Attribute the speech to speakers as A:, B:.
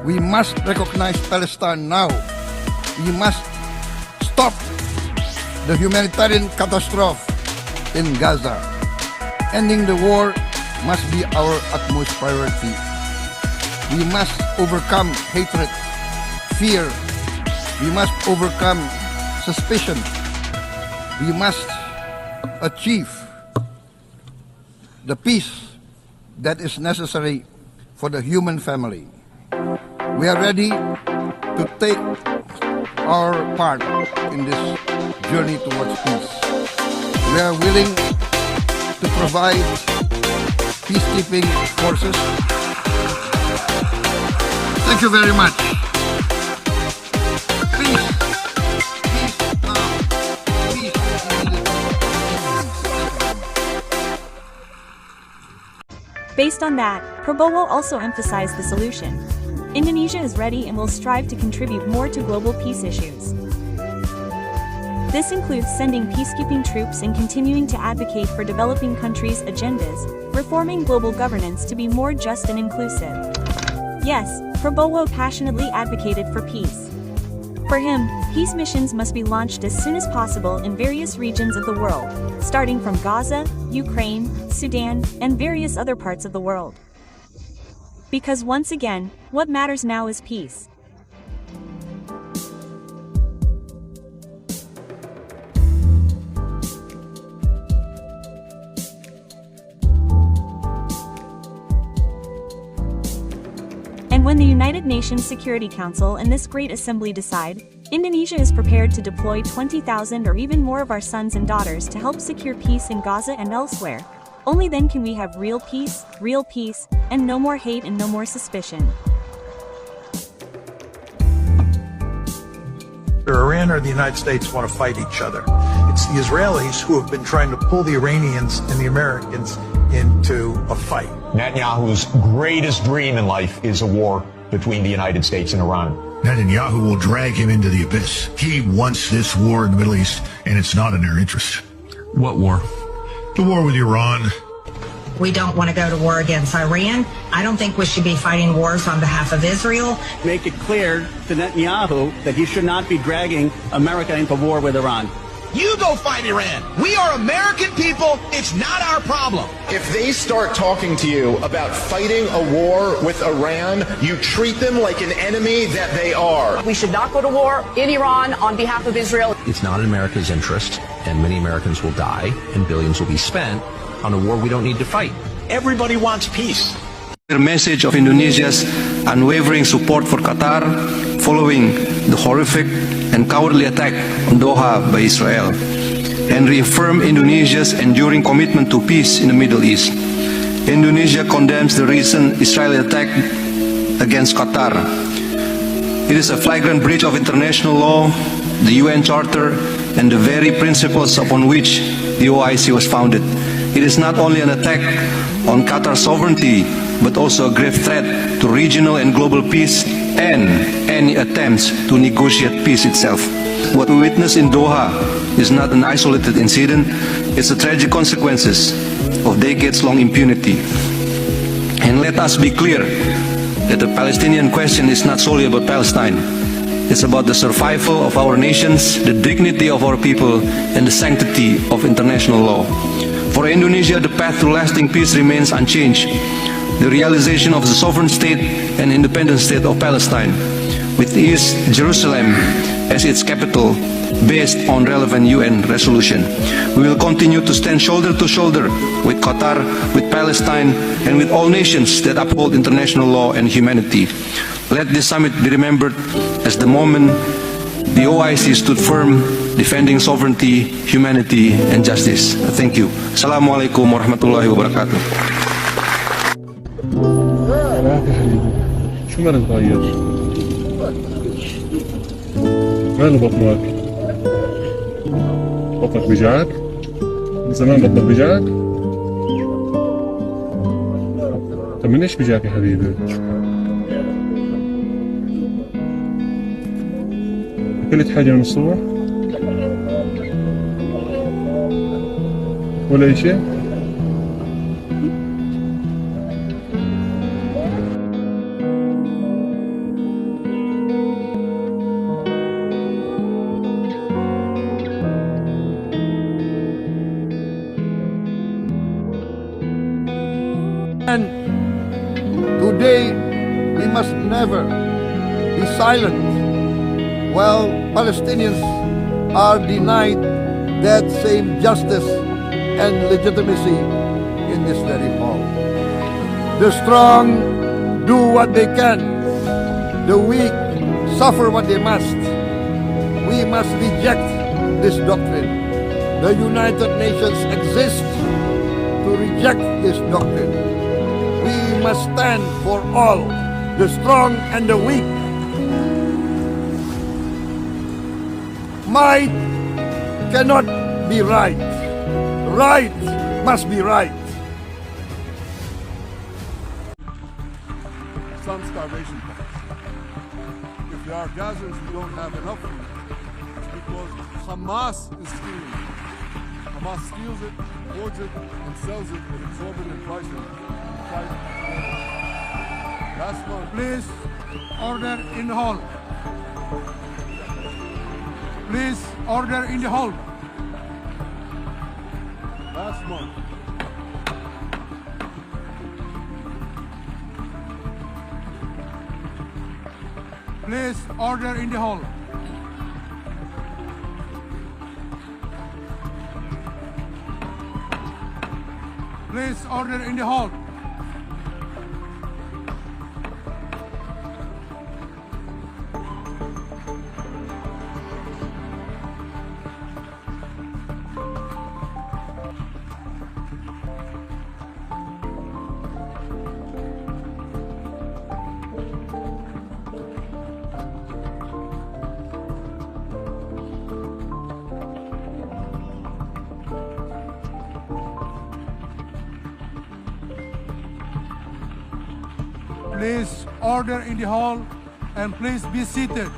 A: We must recognize Palestine now. We must stop the humanitarian catastrophe in Gaza. Ending the war must be our utmost priority. We must overcome hatred, fear. We must overcome suspicion. We must achieve the peace that is necessary for the human family. We are ready to take our part in this journey towards peace. We are willing to provide peacekeeping forces. Thank you very much. Peace. Peace. Peace.
B: Based on that, Prabowo also emphasized the solution. Indonesia is ready and will strive to contribute more to global peace issues. This includes sending peacekeeping troops and continuing to advocate for developing countries' agendas, reforming global governance to be more just and inclusive. Yes, Prabowo passionately advocated for peace. For him, peace missions must be launched as soon as possible in various regions of the world, starting from Gaza, Ukraine, Sudan, and various other parts of the world. Because once again, what matters now is peace. And when the United Nations Security Council and this great assembly decide, Indonesia is prepared to deploy 20,000 or even more of our sons and daughters to help secure peace in Gaza and elsewhere. Only then can we have real peace, and no more hate and no more suspicion.
C: Iran or the United States want to fight each other. It's the Israelis who have been trying to pull the Iranians and the Americans into a fight.
D: Netanyahu's greatest dream in life is a war between the United States and Iran.
E: Netanyahu will drag him into the abyss. He wants this war in the Middle East, and it's not in their interest.
F: What war?
E: The war with Iran.
G: We don't want to go to war against Iran. I don't think we should be fighting wars on behalf of Israel.
H: Make it clear to Netanyahu that he should not be dragging America into war with Iran.
I: You go fight Iran. We are American people. It's not our problem.
J: If they start talking to you about fighting a war with Iran, you treat them like an enemy that they are.
K: We should not go to war in Iran on behalf of Israel.
L: It's not in America's interest, and many Americans will die, and billions will be spent on a war we don't need to fight.
I: Everybody wants peace.
M: The message of Indonesia's unwavering support for Qatar following the horrific and cowardly attack on Doha by Israel, and reaffirm Indonesia's enduring commitment to peace in the Middle East. Indonesia condemns the recent Israeli attack against Qatar. It is a flagrant breach of international law, the UN Charter, and the very principles upon which the OIC was founded. It is not only an attack on Qatar's sovereignty, but also a grave threat to regional and global peace and any attempts to negotiate peace itself. What we witnessed in Doha is not an isolated incident, it's the tragic consequences of decades-long impunity. And let us be clear that the Palestinian question is not solely about Palestine. It's about the survival of our nations, the dignity of our people, and the sanctity of international law. For Indonesia, the path to lasting peace remains unchanged. The realization of the sovereign state and independent state of Palestine, with East Jerusalem as its capital, based on relevant UN resolution. We will continue to stand shoulder to shoulder with Qatar, with Palestine, and with all nations that uphold international law and humanity. Let this summit be remembered as the moment the OIC stood firm, defending sovereignty, humanity, and justice. Thank you. Assalamualaikum warahmatullahi wabarakatuh.
F: شو ما نتغير؟ ماله بطنك؟ بطنك بيجعك؟ من زمان بطنك بيجعك؟ طب من ايش بيجعك يا حبيبي؟ أكلت حاجة من الصبح؟ ولا أي شيء؟
A: must never be silent while Palestinians are denied that same justice and legitimacy in this very hall. The strong do what they can. The weak suffer what they must. We must reject this doctrine. The United Nations exist to reject this doctrine. We must stand for all, the strong and the weak. Might cannot be right. Right must be right.
N: Some starvation camps. If there are Gazans who don't have enough food, it's because Hamas is stealing it. Hamas steals it, hoards it, and sells it at exorbitant prices. Last one.
A: Please order in the hall. Please order in the hall.
N: Last month.
A: Please order in the hall. Please order in the hall. Please order in the hall and please be seated.